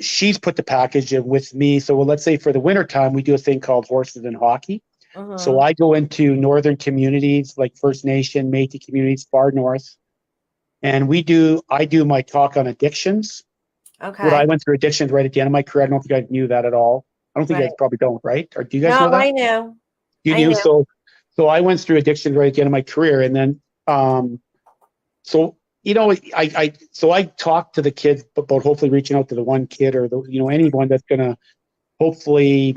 she's put the package in with me. So let's say for the winter time, we do a thing called Horses and Hockey. Mm-hmm. So I go into northern communities like First Nation, Métis communities, far north. And I do my talk on addictions. Okay. What I went through addictions right at the end of my career. I don't know if you guys knew that at all. I don't think you guys probably don't, right? Or do you guys know that? I knew. You knew. So I went through addictions right at the end of my career. And then, I talked to the kids about hopefully reaching out to the one kid or anyone that's going to hopefully,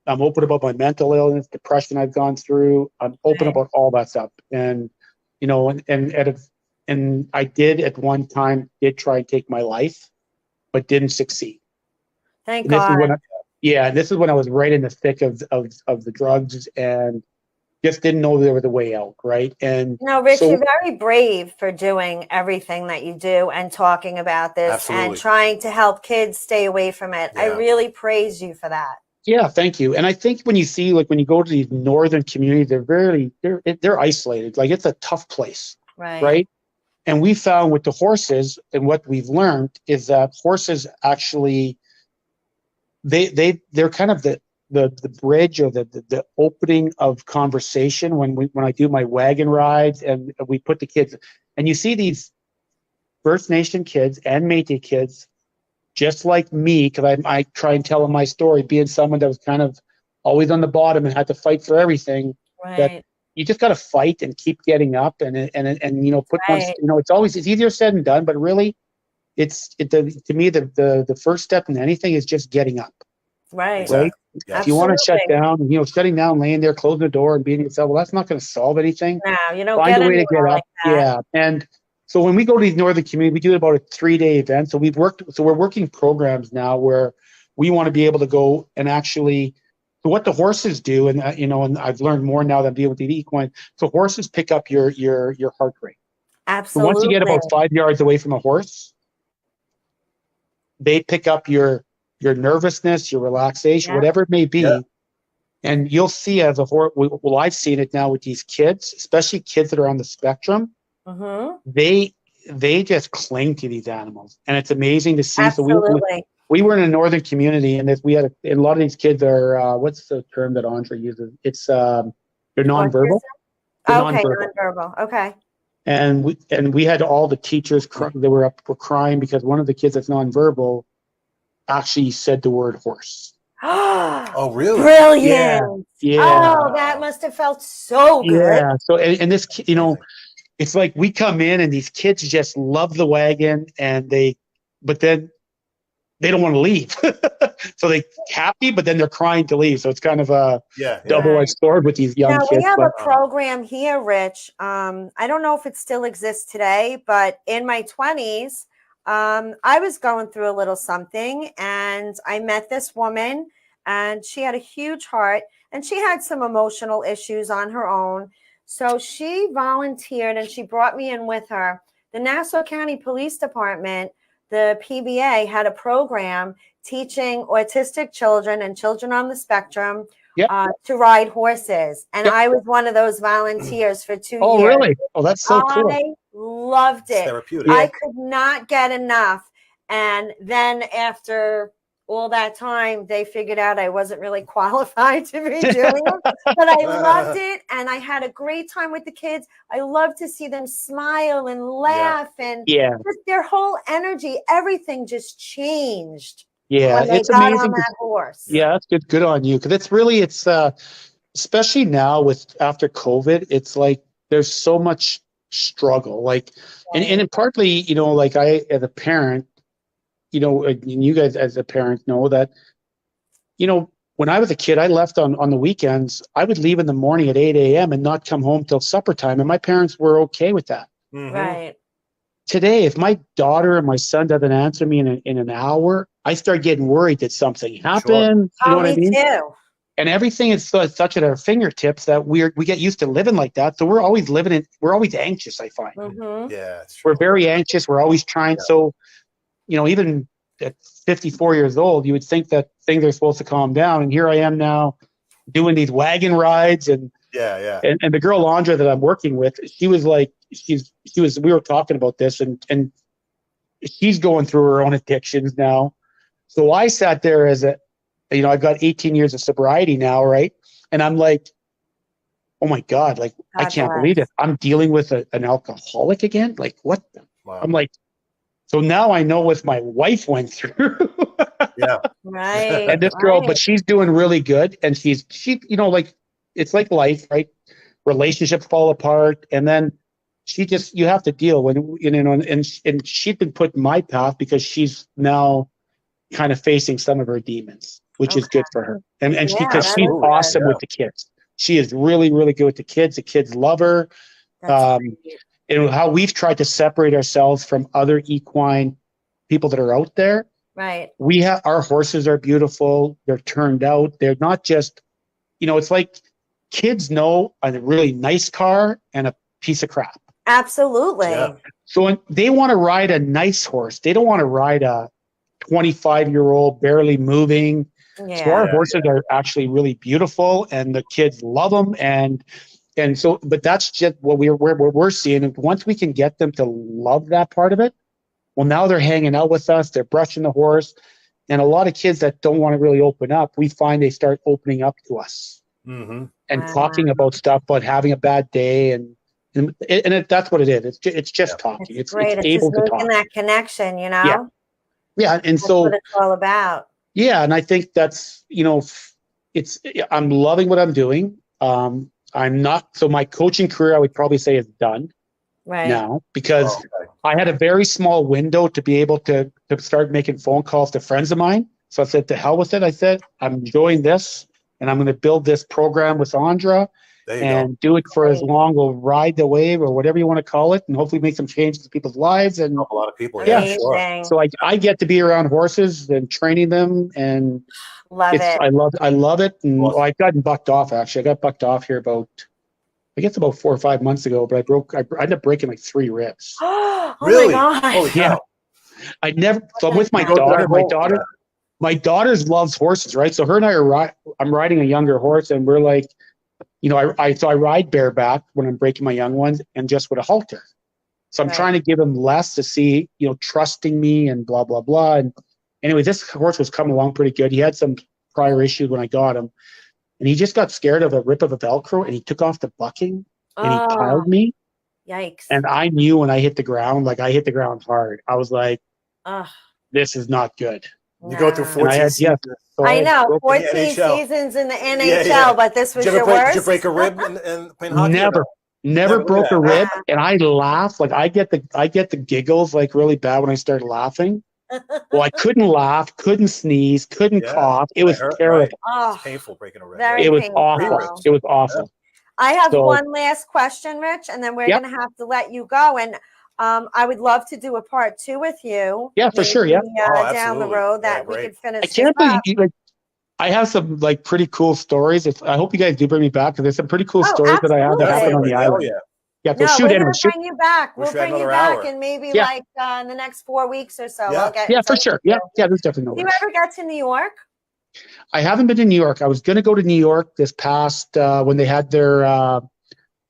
I'm open about my mental illness, depression I've gone through. I'm open about all that stuff. And, and I did at one time try and take my life, but didn't succeed. Thank God. This is when I was right in the thick of the drugs and just didn't know there was a way out, right? And no, Rich, you're very brave for doing everything that you do and talking about this and trying to help kids stay away from it. Yeah. I really praise you for that. Yeah, thank you. And I think when you see, like when you go to these northern communities, they're isolated. Like it's a tough place, right? And we found with the horses, and what we've learned is that horses actually, they're kind of the bridge or the opening of conversation when I do my wagon rides and we put the kids, and you see these First Nation kids and Métis kids, just like me, because I try and tell them my story, being someone that was kind of always on the bottom and had to fight for everything. Right. That you just got to fight and keep getting up and put it's easier said than done, but really to me the first step in anything is just getting up. Right. Yeah. If you want to shut down, shutting down, laying there, closing the door and beating yourself, well, that's not going to solve anything. No, you don't Find a way to get up. Yeah. And so when we go to these northern communities, we do about a 3-day event. So we're working programs now where we want to be able to go and actually So what the horses do, and and I've learned more now that I'm dealing with the equine. So horses pick up your heart rate. Absolutely. So once you get about 5 yards away from a horse, they pick up your nervousness, your relaxation, whatever it may be. Yeah. And you'll see as a horse. Well, I've seen it now with these kids, especially kids that are on the spectrum. They just cling to these animals, and it's amazing to see. Absolutely. So we were in a northern community, and we had a lot of these kids are what's the term that Andre uses? It's they're nonverbal. They're nonverbal. Okay. And we had all the teachers they were crying because one of the kids that's nonverbal actually said the word horse. Oh, really? Brilliant. Yeah. Oh, that must have felt so good. Yeah. So and this, it's like we come in and these kids just love the wagon, but then they don't want to leave. So they happy, but then they're crying to leave. So it's kind of a double-edged sword with these young kids. We have a program here, Rich. I don't know if it still exists today, but in my 20s, I was going through a little something, and I met this woman, and she had a huge heart, and she had some emotional issues on her own. So she volunteered, and she brought me in with her. The Nassau County Police Department, the PBA, had a program teaching autistic children and children on the spectrum to ride horses. And I was one of those volunteers for 2 years. Oh, really? Oh, that's so cool. I loved it. Therapeutic. I could not get enough. And then after all that time, they figured out I wasn't really qualified to be doing it, but I loved it. And I had a great time with the kids. I love to see them smile and laugh and just their whole energy, everything just changed. Yeah, when they it's got amazing. On that horse. Yeah, that's good on you. Because it's especially now after COVID, it's like there's so much struggle. Like, and partly, like I, as a parent, and you guys as a parent know that, when I was a kid, I left on the weekends. I would leave in the morning at 8 a.m. and not come home till supper time. And my parents were okay with that. Mm-hmm. Right. Today, if my daughter or my son doesn't answer me in an hour, I start getting worried that something happened. Sure. You know what I mean? Too. And everything is such at our fingertips that we get used to living like that. So we're always we're always anxious, I find. Mm-hmm. Yeah, it's true. We're very anxious. We're always trying. So, even at 54 years old, you would think that things are supposed to calm down. And here I am now doing these wagon rides and And the girl Andra that I'm working with, she was like, we were talking about this and she's going through her own addictions now. So I sat there as I've got 18 years of sobriety now, right? And I'm like, oh my God, like, I can't believe it. I'm dealing with an alcoholic again. Like, what? Wow. I'm like, so now I know what my wife went through. Yeah. Right. And this girl, but she's doing really good. And she, like, it's like life, right? Relationships fall apart. And then you have to deal and she'd been put in my path because she's now kind of facing some of her demons, which is good for her. And because she's awesome with the kids. She is really, really good with the kids. The kids love her. And how we've tried to separate ourselves from other equine people that are out there. Right. Our horses are beautiful. They're turned out. They're not just, it's like kids know a really nice car and a piece of crap. Absolutely. Yeah. So when they want to ride a nice horse, they don't want to ride a 25-year-old barely moving. Yeah. So our horses are actually really beautiful and the kids love them. And so, but that's just what we're seeing. And once we can get them to love that part of it, well, now they're hanging out with us. They're brushing the horse. And a lot of kids that don't want to really open up, we find they start opening up to us and talking about stuff, but having a bad day. And that's what it is. It's just talking. It's great. It's able just to talk. That connection, Yeah. And that's so what it's all about. Yeah. And I think that's, I'm loving what I'm doing. So my coaching career, I would probably say is done now because I had a very small window to be able to start making phone calls to friends of mine. So I said, to hell with it. I said, I'm enjoying this and I'm going to build this program with Andra. and do it for as long. We'll ride the wave or whatever you want to call it, and hopefully make some changes to people's lives. And help a lot of people. Yeah, sure. So I get to be around horses and training them, and I love it. And I've gotten bucked off, actually. I got bucked off here about 4 or 5 months ago, but I ended up breaking like 3 ribs. Oh really? My God. Holy cow. So I'm with my daughter. My daughter loves horses, right? So her and I'm riding a younger horse, and we're like, I ride bareback when I'm breaking my young ones and just with a halter. So I'm trying to give him less to see, trusting me and blah, blah, blah. And anyway, this horse was coming along pretty good. He had some prior issues when I got him, and he just got scared of a rip of a Velcro, and he took off the bucking and he piled me. Yikes. And I knew when I hit the ground, I hit the ground hard. I was like, this is not good. You go through 14 seasons. I know, 14 seasons in the NHL, but this was your worst? Did you break a rib in playing hockey? Never broke a rib, and I laugh. I get the giggles really bad when I start laughing. Well, I couldn't laugh, couldn't sneeze, couldn't cough. It was terrible. Right. It's painful breaking a rib. It was awful. It was awful. I have one last question, Rich, and then we're going to have to let you go. And I would love to do a part 2 with you. Yeah, for sure. Yeah, down the road that we could finish. I can't believe I have some pretty cool stories. I hope you guys do bring me back, because there's some pretty cool stories that I have that happen on the island. We're going to bring you back. We'll bring you back in maybe in the next 4 weeks or so. Yeah, for sure. Yeah, there's definitely no. Do you ever get to New York? I haven't been to New York. I was going to go to New York this past when they had their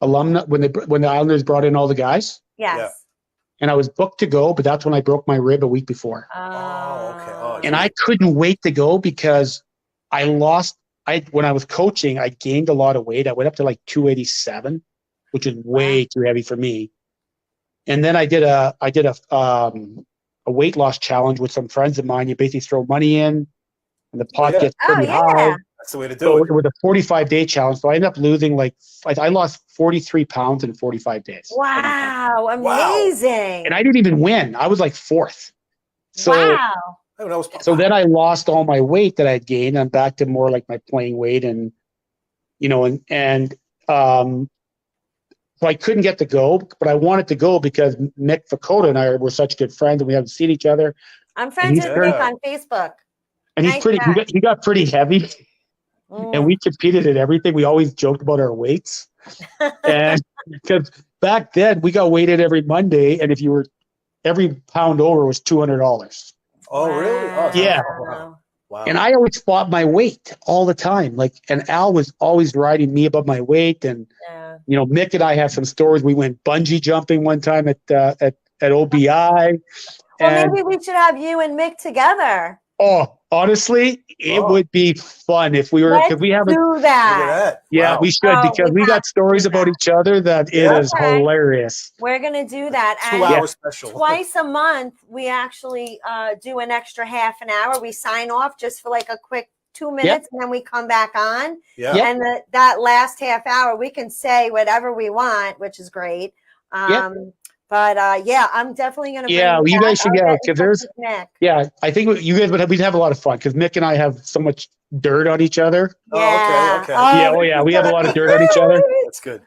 alumni when the Islanders brought in all the guys. Yes. Yeah. And I was booked to go, but that's when I broke my rib a week before. Okay. And I couldn't wait to go because when I was coaching, I gained a lot of weight. I went up to 287, which is way too heavy for me. And then I did a weight loss challenge with some friends of mine. You basically throw money in, and the pot gets pretty high. That's the way to do it. With a 45-day challenge. So I ended up losing I lost 43 pounds in 45 days. Wow, amazing. And I didn't even win. I was 4th. So, So then I lost all my weight that I'd gained. I'm back to more my playing weight, and so I couldn't get to go, but I wanted to go because Mick Fakota and I were such good friends, and we haven't seen each other. I'm friends with Mick on Facebook. And he got pretty heavy. And we competed at everything. We always joked about our weights. And because back then we got weighted every Monday, and if you were every pound over was $200. Oh, really? Oh, yeah. Wow. And I always fought my weight all the time. And Al was always riding me above my weight. And Mick and I have some stories. We went bungee jumping one time at OBI. Well, maybe we should have you and Mick together. Oh, honestly, it would be fun if we were. Let's we haven't do that. Yeah, we should, because we got stories about each other that it is hilarious. We're gonna do that. 2 hour special. Twice a month, we actually do an extra half an hour. We sign off just for a quick 2 minutes, and then we come back on. Yeah. And that last half hour, we can say whatever we want, which is great. But I'm definitely going to. Yeah, you guys should go, because there's. Yeah, I think we'd have a lot of fun, because Mick and I have so much dirt on each other. Yeah. Okay. We have a lot of dirt on each other. That's good.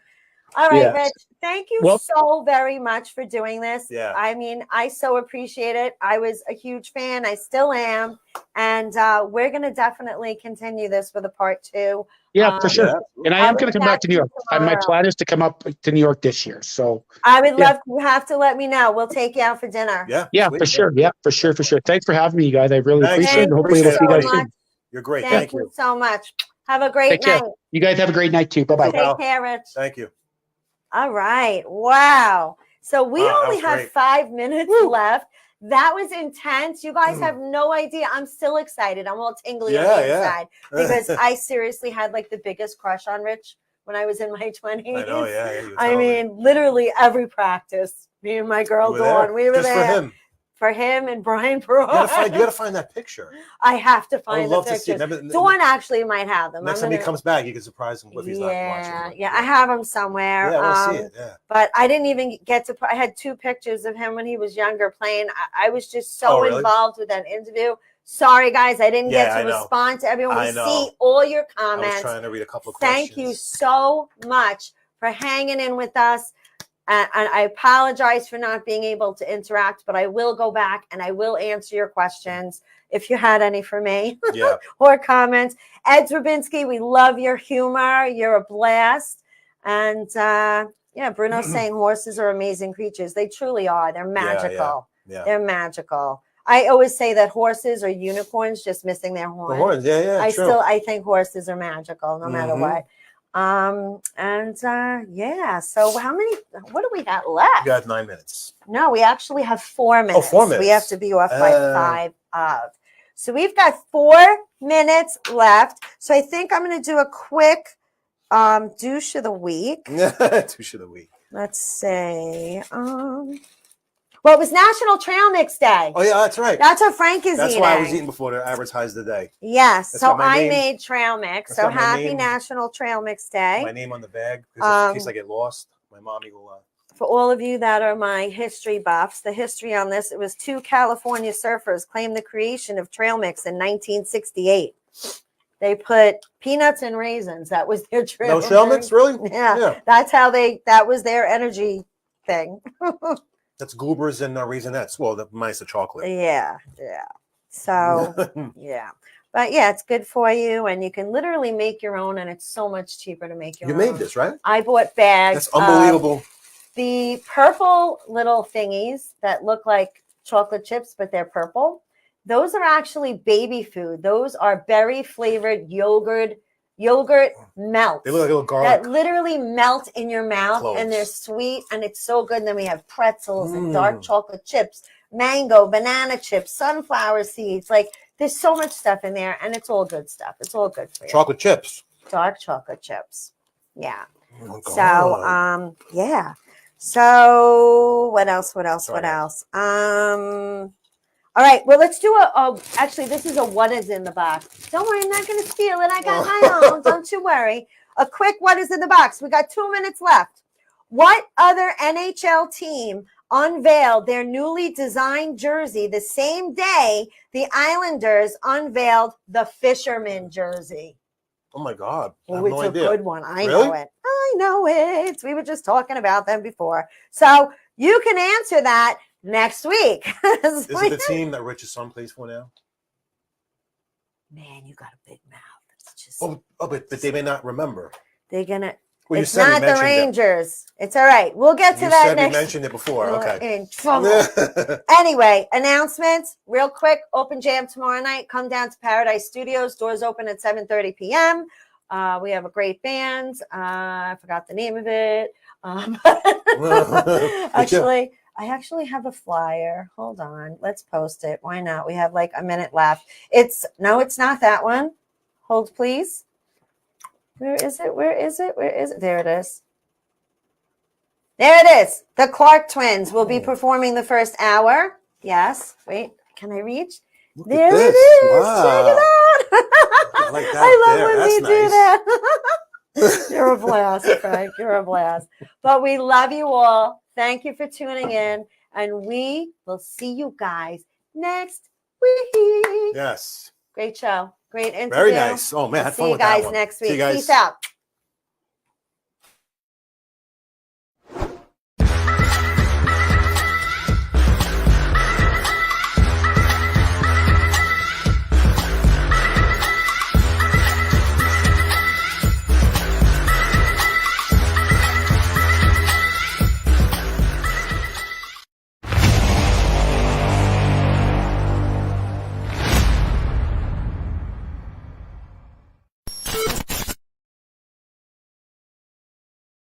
All right, Rich. Thank you so very much for doing this. Yeah. I mean, I so appreciate it. I was a huge fan. I still am. And we're going to definitely continue this with a part 2. Yeah, for sure. And I am going to come back to New York. My plan is to come up to New York this year. So I would love, you have to let me know. We'll take you out for dinner. Yeah, for sure. Yeah, for sure. Thanks for having me, you guys. I really appreciate it. Hopefully we'll see you guys soon. You're great. Thank you so much. Have a great night. You guys have a great night too. Bye-bye. Take care, Rich. Thank you. All right. Wow. So we only have 5 minutes left. That was intense. You guys have no idea. I'm still excited. I'm all tingly on the inside because I seriously had the biggest crush on Rich when I was in my 20s. I know, I mean, literally every practice, me and my girl Dawn, we were there. For him and Brian Perot. You gotta find that picture. I have to find I would love the pictures. to see. Dawn actually might have them. Next time he comes back, you can surprise him if he's not watching. Yeah, I have them somewhere. Yeah, I want to see it. Yeah. But I didn't even get to. I had 2 pictures of him when he was younger playing. I was just so involved with that interview. Sorry, guys, I didn't get Yeah, to I know. respond to everyone. I We know. see all your I was comments. trying to read a couple of questions. Thank you so much for hanging in with us. And I apologize for not being able to interact, but I will go back and I will answer your questions if you had any for me. Yeah. Or comments. Ed Drabinski, we love your humor. You're a blast. And yeah, Bruno's saying horses are amazing creatures. They truly are. They're magical. Yeah. They're magical. I always say that horses are unicorns just missing their horns. The horns, yeah, true. I think horses are magical no matter what. Yeah, so what do we have left? You got 9 minutes. No, we actually have 4 minutes. Oh, 4 minutes. We have to be off by 5 of. So we've got 4 minutes left. So I think I'm going to do a quick douche of the week. Douche of the week. Let's say, well, it was National Trail Mix Day. Oh, yeah, that's right. That's what Frank is That's eating. why I was eating before to advertise the day. Yes. That's So got my I name. made Trail Mix. That's So got my happy name. National Trail Mix Day. My name on the bag, because in case I get lost, my mommy will... For all of you that are my history buffs, the history on this, it was 2 California surfers claimed the creation of trail mix in 1968. They put peanuts and raisins. That was their trail. No trail mix, really? Yeah. That's how that was their energy thing. That's goobers and raisinets. Well, minus the chocolate. Yeah. So, yeah. But yeah, it's good for you. And you can literally make your own. And it's so much cheaper to make your own. You made this, right? I bought bags. That's unbelievable. The purple little thingies that look like chocolate chips, but they're purple. Those are actually baby food. Those are berry flavored yogurt melts. They look like little garlic. That literally melt in your mouth, cloves. and they're sweet, and it's so good. And then we have pretzels and dark chocolate chips, mango, banana chips, sunflower seeds. Like there's so much stuff in there, and it's all good stuff. It's all good for you. Chocolate chips. Dark chocolate chips. Yeah. Oh, So yeah. So what else? All right. Well, let's do actually, this is a what is in the box. Don't worry, I'm not going to steal it. I got my own. Don't you worry. A quick what is in the box. We got 2 minutes left. What other NHL team unveiled their newly designed jersey the same day the Islanders unveiled the Fisherman jersey? Oh my God. Oh, I it's have no a idea. good one. I Really? know it. I know it. We were just talking about them before. So you can answer that next week. Is it the team that Rich's son plays for now? Man, you got a big mouth. It's just But they may not remember. they're gonna. Well, It's not the Rangers. It's all right. We'll get to You that said next. you mentioned it before. We're Okay. in trouble. Anyway, announcements real quick. Open jam tomorrow night. Come down to Paradise Studios. Doors open at 7:30 p.m. We have a great band. I forgot the name of it. I actually have a flyer. Hold on. Let's post it. Why not? We have like a minute left. It's not that one. Hold, please. Where is it? There it is. There it is. The Clark twins will be performing the first hour. Yes. Wait, can I reach? There it is. Wow. Check it out. I like that. I love there. when That's you do that. You're a blast, Frank. You're a blast. But we love you all. Thank you for tuning in. And we will see you guys next week. Yes. Great show. Great interview. Very nice. Oh, man. I had See fun you with that guys one. next See week. you guys. Peace out.